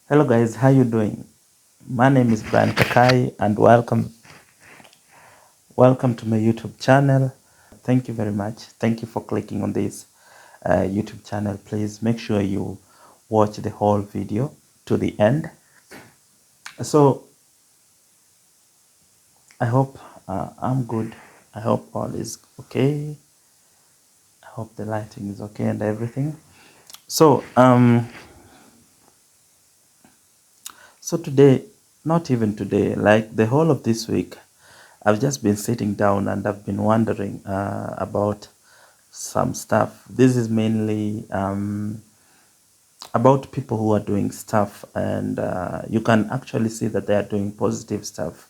Hello guys, how you doing? My name is Brian Kakai and welcome to my YouTube channel. Thank you very much. Thank you for clicking on this YouTube channel. Please make sure you watch the whole video to the end. So I hope I'm good. I hope all is okay. I hope the lighting is okay and everything. So so today, not even today, like the whole of this week, I've just been sitting down and I've been wondering about some stuff. This is mainly about people who are doing stuff, and you can actually see that they are doing positive stuff.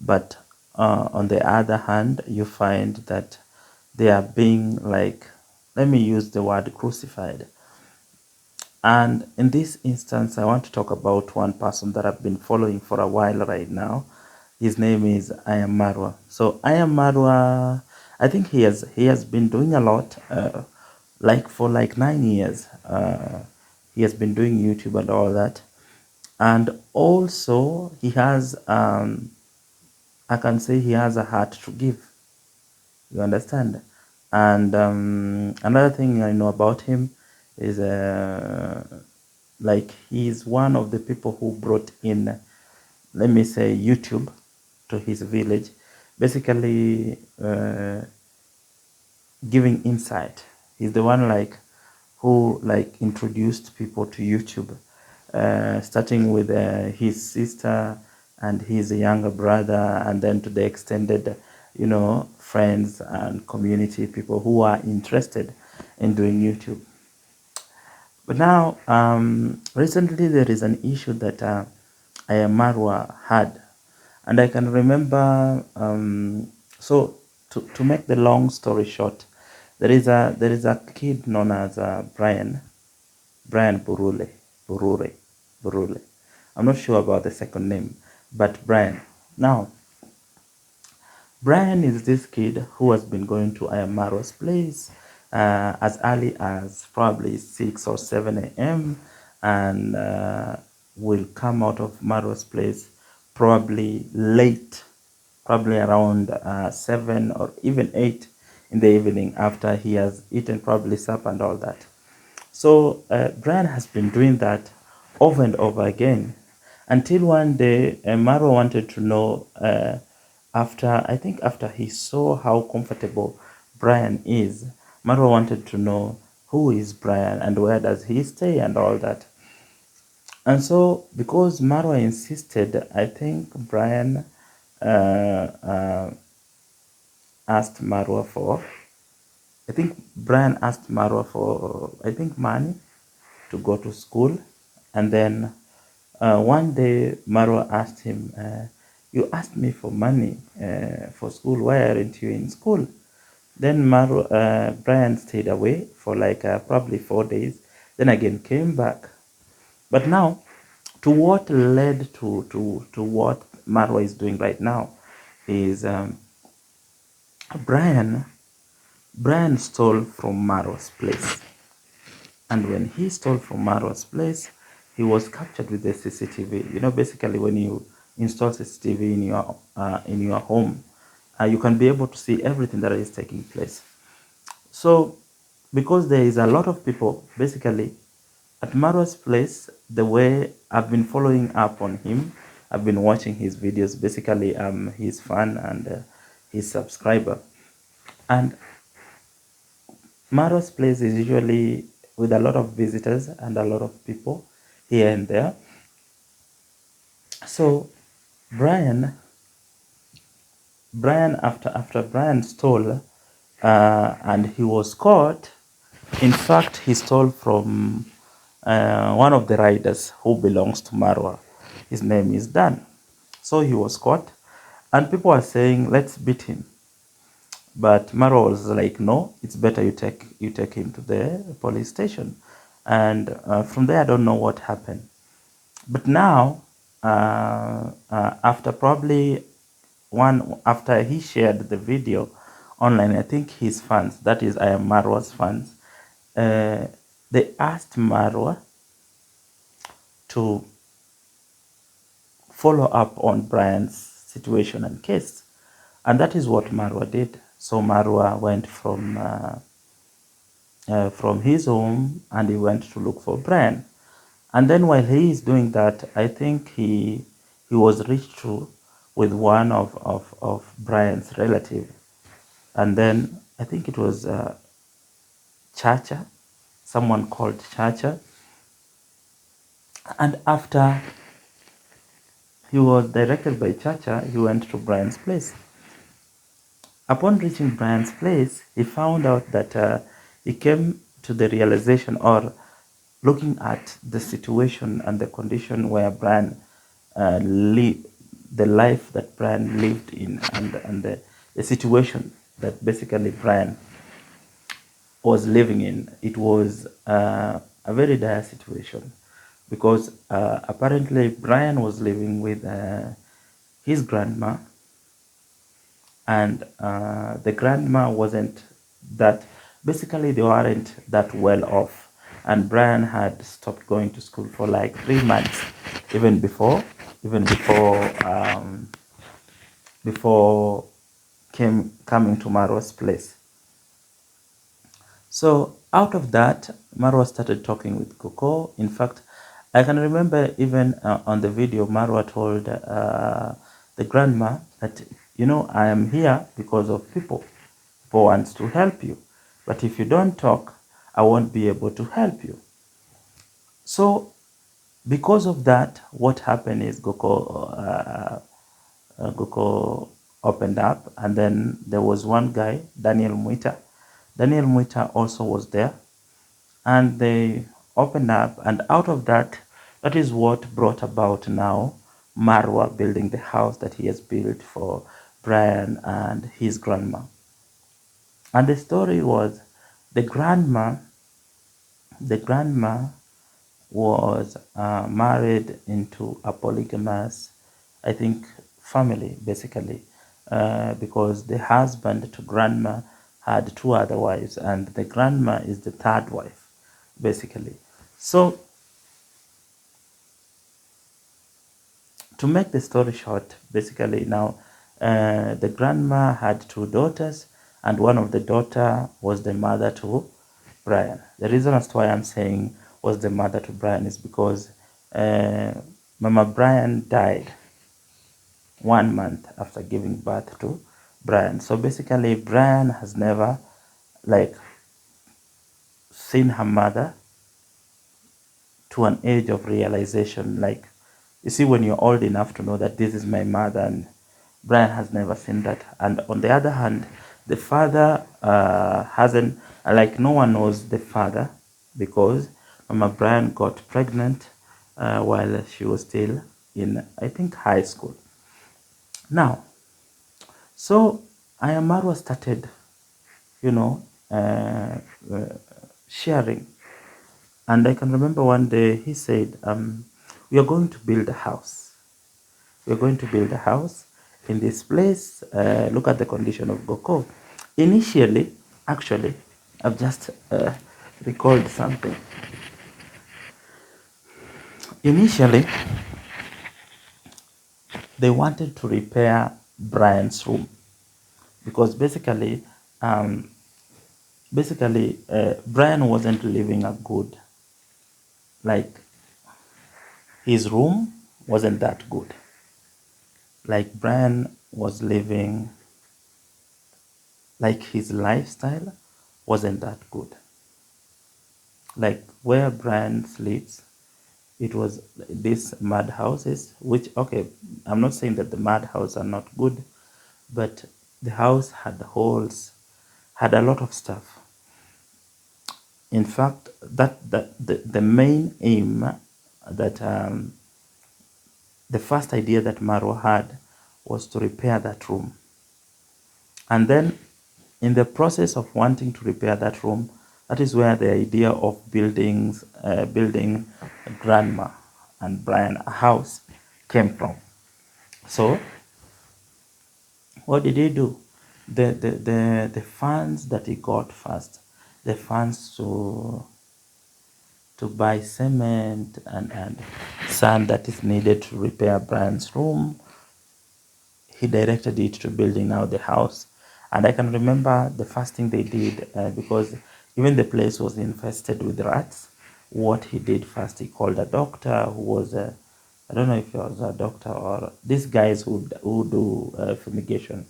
But on the other hand, you find that they are being like, let me use the word crucified. And in this instance, I want to talk about one person that I've been following for a while right now. His name is I am Marwa. So I am Marwa. I think he has been doing a lot, like for like 9 years. He has been doing YouTube and all that, and also he has I can say he has a heart to give. You understand? And another thing I know about him is like he's one of the people who brought in, let me say, YouTube to his village, basically giving insight. He's the one like who like introduced people to YouTube, starting with his sister and his younger brother, and then to the extended, friends and community people who are interested in doing YouTube. But now, recently there is an issue that Marwa had, and I can remember. So to make the long story short, there is a kid known as Brian Burule. I'm not sure about the second name, but Brian. Now, Brian is this kid who has been going to Ayamaro's place as early as probably 6 or 7 a.m. and will come out of Maro's place probably late, probably around 7 or even 8 in the evening after he has eaten probably supper and all that. So Brian has been doing that over and over again until one day Marwa wanted to know, after he saw how comfortable Brian is, Marwa wanted to know who is Brian and where does he stay and all that. And so because Marwa insisted, I think Brian asked Marwa for, I think Brian asked Marwa for, I think, money to go to school. And then one day Marwa asked him, you asked me for money for school, why aren't you in school? Then Brian stayed away for like probably 4 days, then again came back. But now, to what led to what Marwa is doing right now is Brian Brian stole from Marwa's place. And when he stole from Marwa's place, he was captured with the CCTV. Basically, when you install CCTV in your home, you can be able to see everything that is taking place. So, because there is a lot of people, basically, at Marwa's place, the way I've been following up on him, I've been watching his videos. Basically, I'm his fan and his subscriber. And Marwa's place is usually with a lot of visitors and a lot of people here and there. So Brian, after Brian stole, and he was caught. In fact, he stole from one of the riders who belongs to Marwa. His name is Dan. So he was caught, and people are saying, "Let's beat him." But Marwa was like, "No, it's better you take him to the police station." And from there, I don't know what happened. But now, after probably after he shared the video online, I think his fans, that is, I am Marwa's fans, they asked Marwa to follow up on Brian's situation and case. And that is what Marwa did. So Marwa went from his home and he went to look for Brian. And then while he is doing that, I think he was reached to with one of Brian's relative. And then I think it was Chacha, someone called Chacha. And after he was directed by Chacha, he went to Brian's place. Upon reaching Brian's place, he found out that he came to the realization, or looking at the situation and the condition where Brian lived, the life that Brian lived in, and the situation that basically Brian was living in. It was a very dire situation because apparently Brian was living with his grandma, and the grandma wasn't that, basically they weren't that well off, and Brian had stopped going to school for like 3 months, even before even before before coming to Marwa's place. So out of that, Marwa started talking with Coco. In fact, I can remember even on the video, Marwa told the grandma that, I am here because of people. People wants to help you. But if you don't talk, I won't be able to help you. So because of that, what happened is Goko opened up, and then there was one guy, Daniel Muita. Daniel Muita also was there, and they opened up, and out of that, that is what brought about now Marwa building the house that he has built for Brian and his grandma. And the story was the grandma, the grandma was married into a polygamous, I think, family, basically, because the husband to grandma had two other wives, and the grandma is the third wife, basically. So, to make the story short, basically now, the grandma had two daughters, and one of the daughter was the mother to Brian. The reason as to why I'm saying was the mother to Brian is because Mama Brian died 1 month after giving birth to Brian. So basically, Brian has never like seen her mother to an age of realization. Like, you see, when you're old enough to know that this is my mother, and Brian has never seen that. And on the other hand, the father hasn't, like, no one knows the father because Mama Brian got pregnant while she was still in, I think, high school. Now, so Ayamarwa started, you know, uh, uh, sharing. And I can remember one day he said, we are going to build a house. We're going to build a house in this place. Look at the condition of Goko. Initially, actually, I've just recalled something. Initially, they wanted to repair Brian's room because um, Brian wasn't living a good, like, his room wasn't that good. Like, Brian was living, like, his lifestyle wasn't that good. Like, where Brian sleeps, it was these mud houses, which, okay, I'm not saying that the mud houses are not good, but the house had holes, had a lot of stuff. In fact, the main aim that the first idea that Marwa had was to repair that room. And then, in the process of wanting to repair that room, that is where the idea of building Grandma and Brian a house came from. So, what did he do? The funds that he got first, the funds to buy cement and sand that is needed to repair Brian's room. He directed it to building now the house. And I can remember the first thing they did, because even the place was infested with rats. What he did first, he called a doctor who was a, I don't know if he was a doctor or these guys who do fumigation.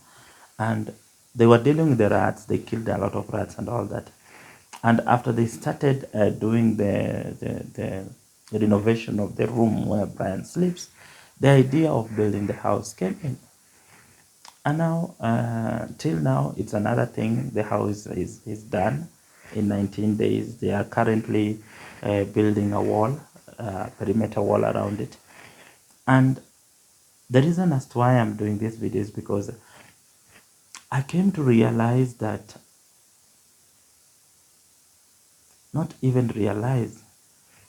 And they were dealing with the rats. They killed a lot of rats and all that. And after they started doing the renovation of the room where Brian sleeps, the idea of building the house came in. And now, till now, it's another thing. The house is done in 19 days. They are currently building a wall, perimeter wall around it. And the reason as to why I'm doing this video is because I came to realize that, not even realize,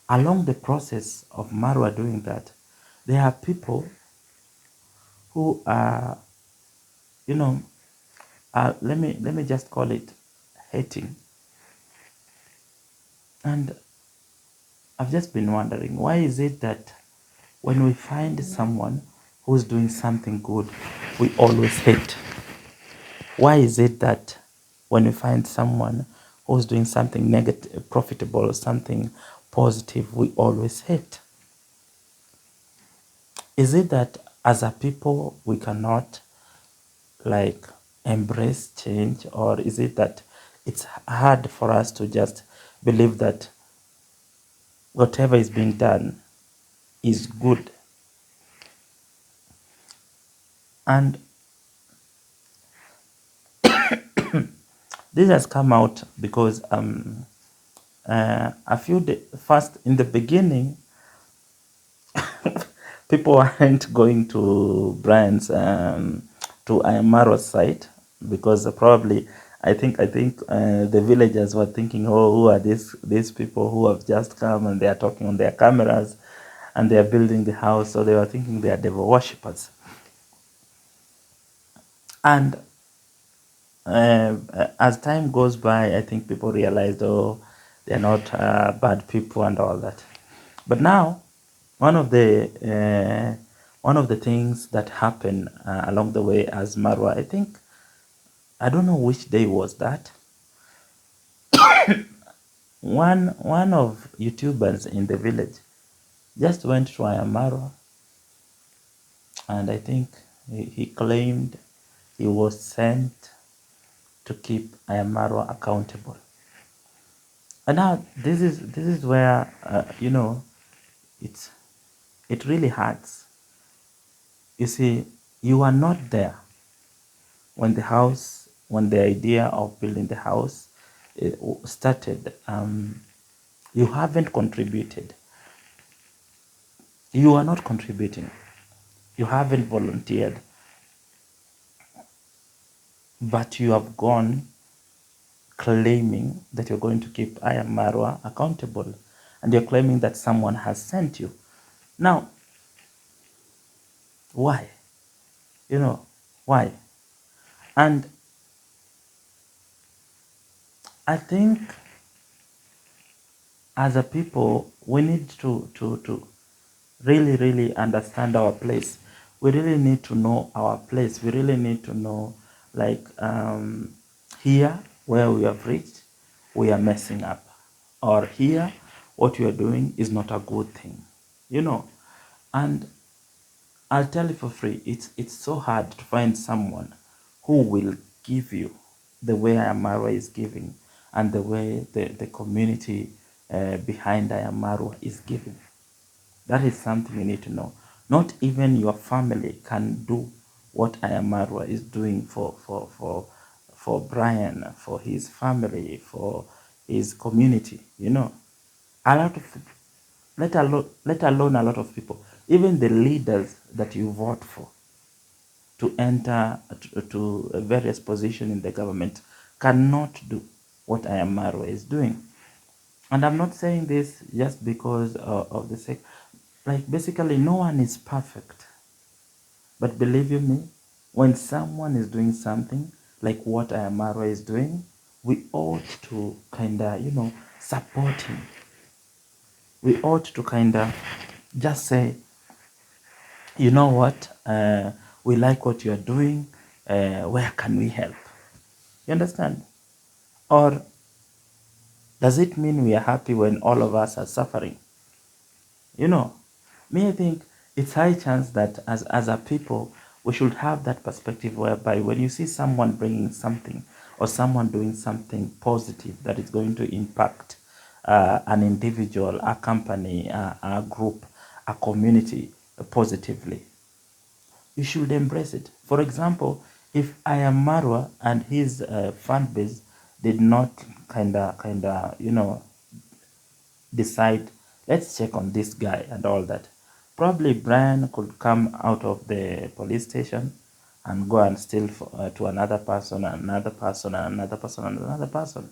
along the process of Marwa doing that, there are people who are, you know, let me just call it hating. And I've just been wondering, why is it that when we find someone who's doing something good, we always hate? Why is it that when we find someone who's doing something negative, profitable, or something positive, we always hate? Is it that as a people we cannot like embrace change, or is it that it's hard for us to just believe that whatever is being done is good? And this has come out because a few days first in the beginning, people weren't going to Brian's to Ayamaro's site because probably I think the villagers were thinking, oh, who are these people who have just come and they are talking on their cameras and they are building the house, so they were thinking they are devil worshippers. And as time goes by, I think people realized, oh, they're not bad people and all that. But now, one of the things that happened along the way as Marwa, I think, I don't know which day was that. One of YouTubers in the village just went to Marwa, and I think he claimed he was sent to keep Marwa accountable. And now this is where it's it really hurts. You see, you are not there when the idea of building the house started. You haven't contributed. You are not contributing. You haven't volunteered, but you have gone claiming that you're going to keep Marwa accountable, and you're claiming that someone has sent you. Now, why? Why? And I think as a people, we need to really, really understand our place. We really need to know our place. We really need to know, like, here where we have reached, we are messing up. Or here, what we are doing is not a good thing. And I'll tell you for free, it's so hard to find someone who will give you the way Ayamaro is giving and the way the community behind Ayamaro is giving. That is something you need to know. Not even your family can do what Ayamarwa is doing for Brian, for his family, for his community. A lot of, let alone a lot of people, even the leaders that you vote for to enter to a various position in the government cannot do what Ayamarwa is doing. And I'm not saying this just because of the sake, like, basically no one is perfect. But believe you me, when someone is doing something like what Ayamaro is doing, we ought to kind of, support him. we ought to kind of just say, you know what, we like what you're doing, where can we help? You understand? Or does it mean we are happy when all of us are suffering? You know, me, I think it's high chance that as a people, we should have that perspective whereby when you see someone bringing something or someone doing something positive that is going to impact an individual, a company, a group, a community positively, you should embrace it. For example, if I am Marwa and his fan base did not decide, let's check on this guy and all that, probably Brian could come out of the police station and go and steal to another person, another person, another person, and another person.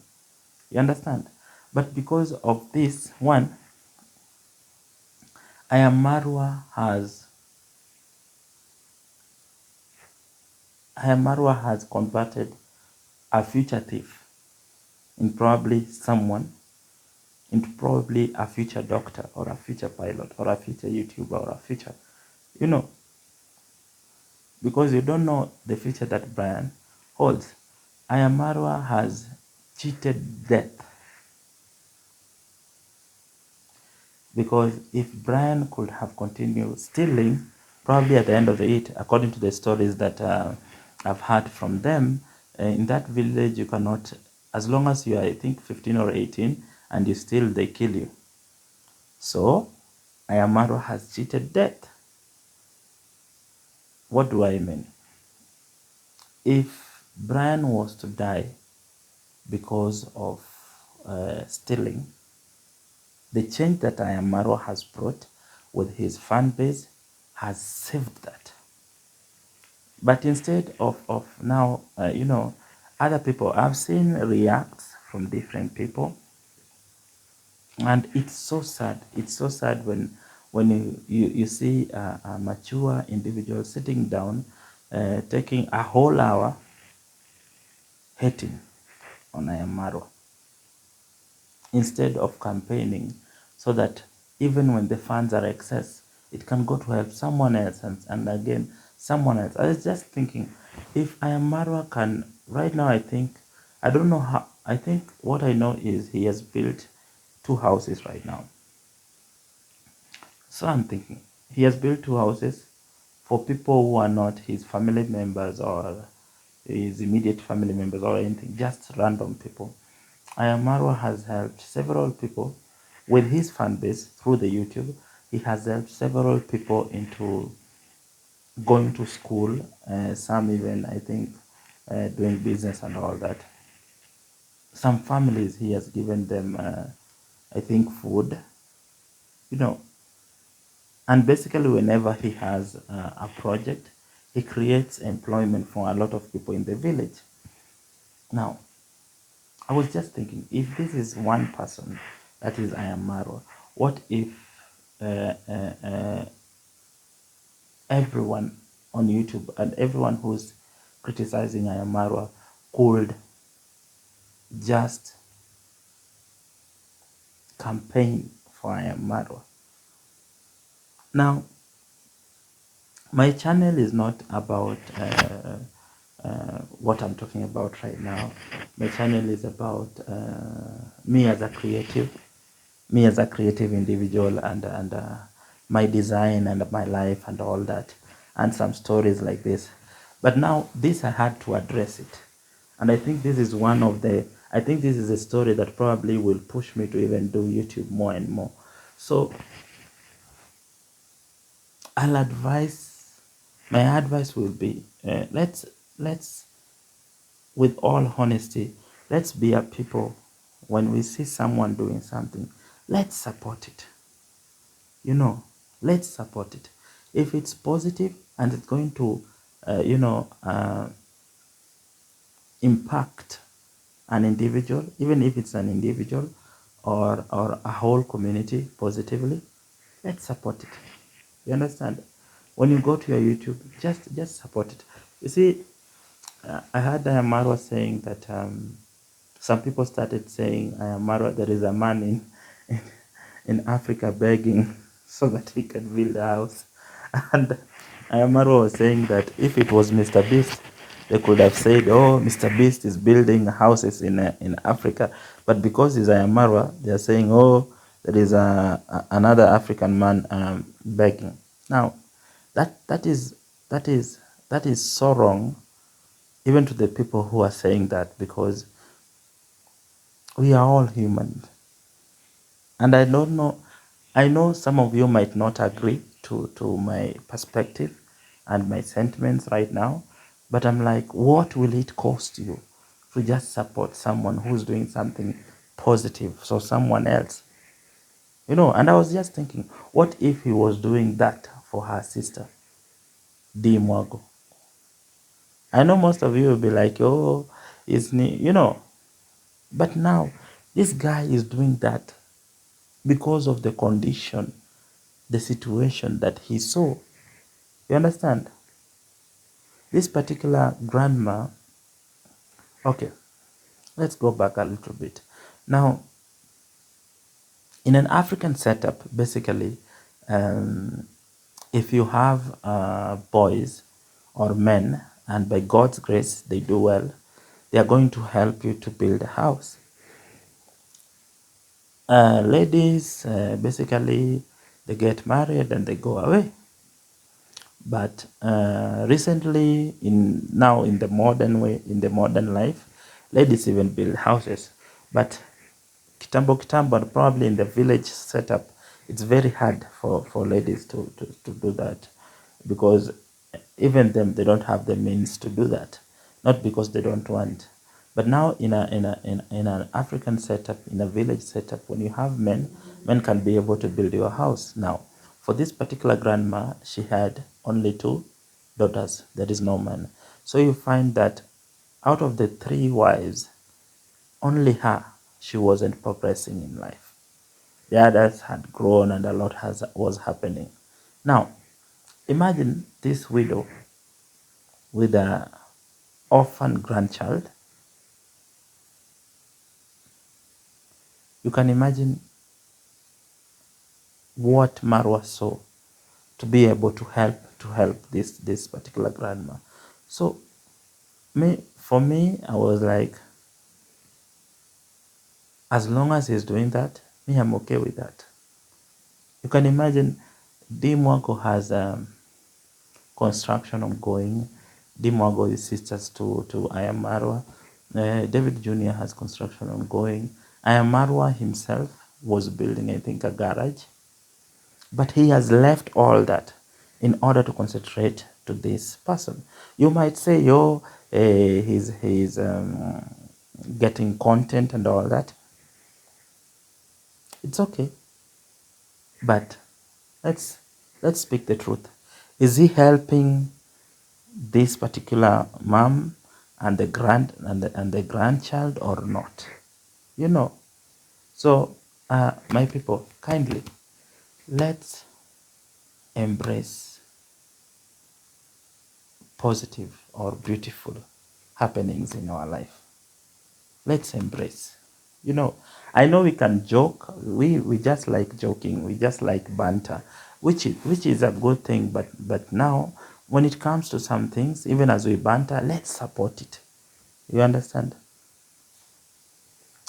You understand? But because of this one, I am Marwa has converted a future thief in probably someone, into probably a future doctor or a future pilot or a future YouTuber or a future, you know, because you don't know the future that Brian holds. Ayamarwa has cheated death, because if Brian could have continued stealing, probably at the end of it, according to the stories that I've heard from them, in that village you cannot, as long as you are, I think, 15 or 18, and you steal, they kill you. So Ayamarwa has cheated death. What do I mean? If Brian was to die because of stealing, the change that Ayamaro has brought with his fan base has saved that. But instead of now, other people, I've seen reacts from different people, and it's so sad. It's so sad when you see a mature individual sitting down, taking a whole hour hating on Ayamaro, instead of campaigning so that even when the funds are excess, it can go to help someone else, and again someone else. I was just thinking, if I am Marwa can right now, I think, I don't know how, I think what I know is he has built 2 houses right now. So I'm thinking he has built 2 houses for people who are not his family members or his immediate family members or anything, just random people. Ayamaro has helped several people with his fan base through the YouTube. He has helped several people into going to school, some even, I think, doing business and all that. Some families, he has given them, I think, food, you know. And basically, whenever he has a project, he creates employment for a lot of people in the village. Now, I was just thinking, if this is one person, that is Ayamaro, what if uh, uh, uh, everyone on YouTube and everyone who's criticizing Ayamaro could just campaign for Ayamaro? Now, my channel is not about what I'm talking about right now. My channel is about me as a creative, individual, and my design and my life and all that, and some stories like this. But now this, I had to address it, and I think this is one of the, I think this is a story that probably will push me to even do YouTube more and more. So I'll advise, my advice will be, let's with all honesty, let's be a people, when we see someone doing something, let's support it. You know, let's support it. If it's positive and it's going to, impact an individual, even if it's an individual or a whole community positively, let's support it. You understand? When you go to your YouTube, just support it. You see, I heard Marwa saying that some people started saying, Marwa, there is a man in Africa begging so that he can build a house. And Marwa was saying that if it was Mr. Beast, they could have said, "Oh, Mr. Beast is building houses in Africa," but because he's Marwa, they are saying, "Oh, there is another African man begging." Now, that is that is that is so wrong, even to the people who are saying that, because we are all human. And I don't know, I know some of you might not agree to my perspective and my sentiments right now, but I'm like, what will it cost you to just support someone who's doing something positive, so someone else? And I was just thinking, what if he was doing that for her sister, D Mwago? I know most of you will be like, oh, but now this guy is doing that because of the condition, the situation that he saw. You understand? This particular grandma, okay, let's go back a little bit. Now, in an African setup, basically, um, if you have boys or men, and by God's grace they do well, they are going to help you to build a house. Ladies, basically, they get married and they go away. But recently, in the modern way, in the modern life, ladies even build houses. But kitambo, probably in the village setup, it's very hard for ladies to do that, because even them, they don't have the means to do that. Not because they don't want. But now in an African setup, in a village setup, when you have men can be able to build your house. Now, for this particular grandma, she had only two daughters. There is no man. So you find that out of the three wives, only her, she wasn't progressing in life. The others had grown and a lot was happening. Now, imagine this widow with a orphan grandchild. You can imagine what Marwa saw to be able to help this particular grandma. So for me, I was like, as long as he's doing that, me, I'm okay with that. You can imagine Dimwako has construction ongoing. Dimwago is sisters to Ayamarwa. David Jr. has construction ongoing. Ayamarwa himself was building, I think, a garage. But he has left all that in order to concentrate to this person. You might say, oh, he's getting content and all that. It's okay. But let's speak the truth. Is he helping this particular mom and the grandchild or not? You know. So my people, kindly, let's embrace positive or beautiful happenings in our life. Let's embrace. I know we can joke. We just like joking. We just like banter, which is a good thing. But now, when it comes to some things, even as we banter, let's support it. You understand?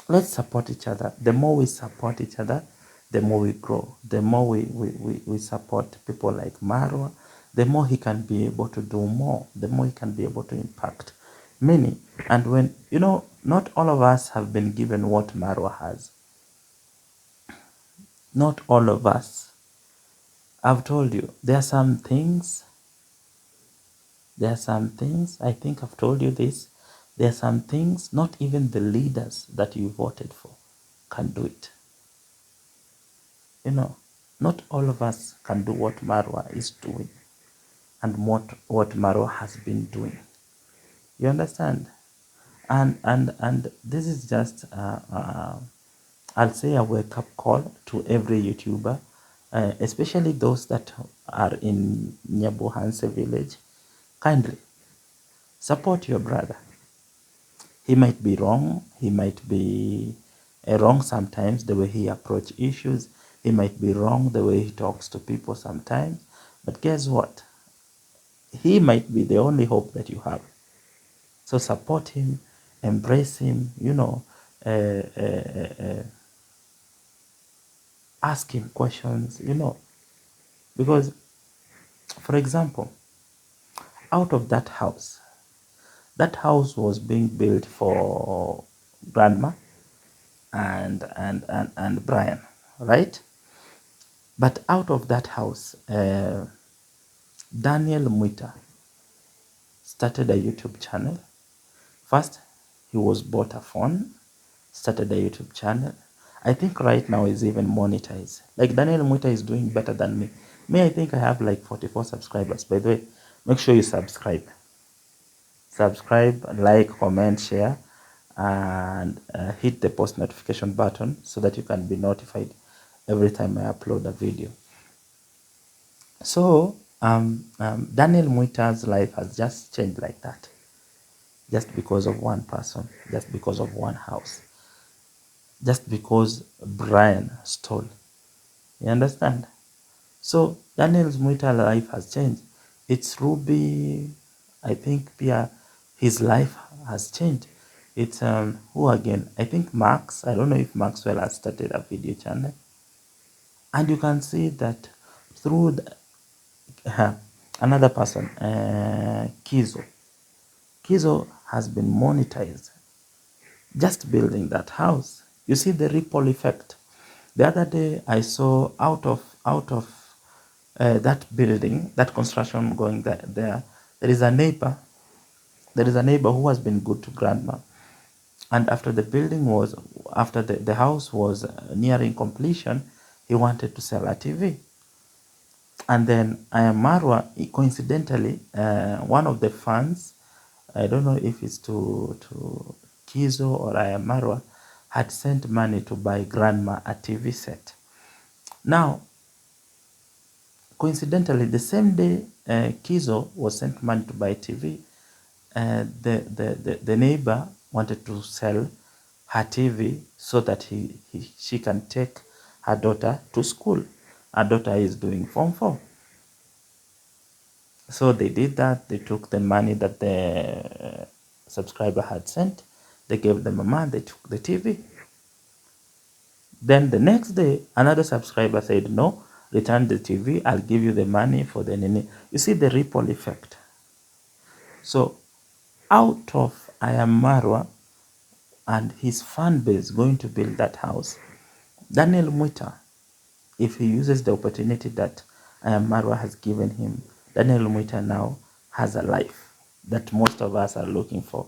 Let's support each other. The more we support each other, the more we grow. The more we support people like Marwa, the more he can be able to do more. The more he can be able to impact many. And when, not all of us have been given what Marwa has. Not all of us. I've told you, I think I've told you this. There are some things not even the leaders that you voted for can do it. Not all of us can do what Marwa is doing and what Marwa has been doing. You understand? And this is just I'll say a wake-up call to every YouTuber, especially those that are in Nyabuhanse village. Kindly support your brother. He might be wrong. He might be wrong sometimes the way he approach issues. He might be wrong the way he talks to people sometimes, but guess what? He might be the only hope that you have. So support him, embrace him, ask him questions, because, for example, out of that house was being built for grandma and Brian, right? But out of that house, Daniel Mwita started a YouTube channel. First, he was bought a phone, started a YouTube channel. I think right now is even monetized. Like Daniel Mwita is doing better than me. Me, I think I have like 44 subscribers. By the way, make sure you subscribe. Subscribe, like, comment, share, and hit the post notification button so that you can be notified every time I upload a video. So, Daniel Mwita's life has just changed like that. Just because of one person, just because of one house, just because Brian stole. You understand? So Daniel's Mwita's life has changed. It's Ruby, I think Pia, his life has changed. It's who again? I think Max. I don't know if Maxwell has started a video channel. And you can see that through another person, Kizo. Kizo has been monetized just building that house. You see the ripple effect. The other day I saw out of that building, that construction going there is a neighbor. There is a neighbor who has been good to grandma. And after the house was nearing completion, he wanted to sell a TV. And then I am Marwa, coincidentally, one of the fans, I don't know if it's to Kizo or I am Marwa, had sent money to buy grandma a TV set. Now, coincidentally, the same day Kizo was sent money to buy TV, the neighbor wanted to sell her TV so that she can take her daughter to school. Her daughter is doing Form 4. So they did that. They took the money that the subscriber had sent. They gave them a month. They took the TV. Then the next day, another subscriber said, no, return the TV. I'll give you the money for the nene. You see the ripple effect. So out of I am Marwa and his fan base going to build that house, Daniel Mwita, if he uses the opportunity that I am Marwa has given him, Daniel Mwita now has a life that most of us are looking for,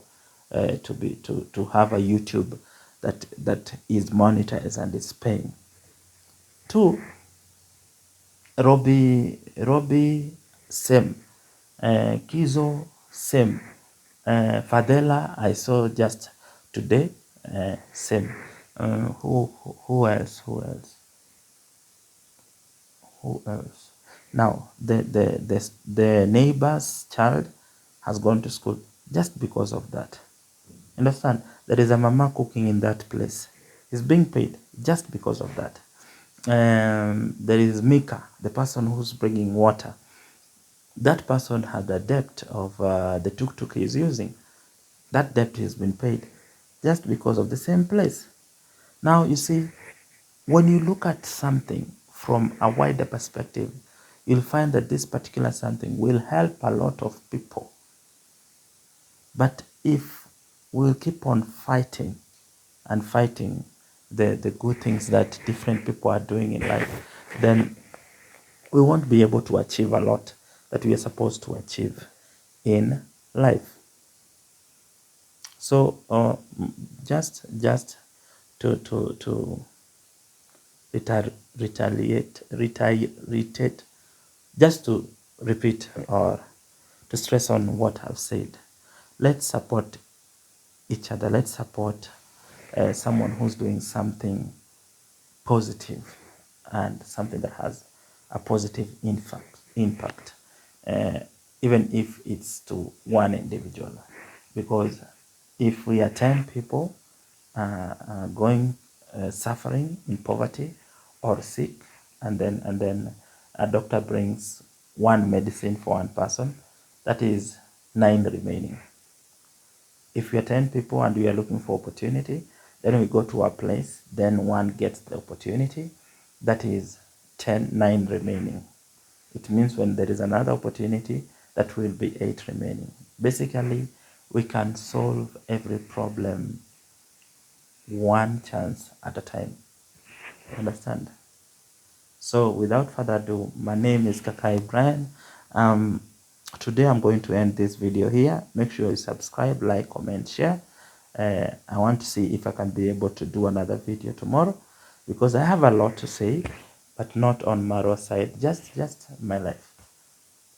to have a YouTube that is monetized and is paying. Two, Robbie same, Kizo same, Fadela I saw just today, same. Who else? Now the neighbor's child has gone to school just because of that. Understand? There is a mama cooking in that place. He's being paid just because of that. There is Mika, the person who's bringing water. That person had a debt of the tuk-tuk he's using. That debt has been paid just because of the same place. Now, you see, when you look at something from a wider perspective, you'll find that this particular something will help a lot of people. But if we'll keep on fighting and fighting the good things that different people are doing in life, then we won't be able to achieve a lot that we are supposed to achieve in life. So just to retaliate, just to repeat or to stress on what I've said. Let's support each other. Let's support someone who's doing something positive and something that has a positive impact, even if it's to one individual. Because if we are 10 people going suffering in poverty, or sick, and then a doctor brings one medicine for one person, that is 9 remaining. If we are 10 people and we are looking for opportunity, then we go to a place, then one gets the opportunity, that is 9 remaining. It means when there is another opportunity, that will be 8 remaining. Basically, we can solve every problem one chance at a time. Understand? So without further ado, my name is Kakai Brian. Today I'm going to end this video here. Make sure you subscribe, like, comment, share. I want to see if I can be able to do another video tomorrow, because I have a lot to say, but not on Marwa side, just my life.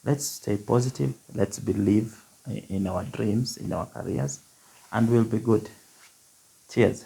Let's stay positive. Let's believe in our dreams, in our careers, and we'll be good. Cheers.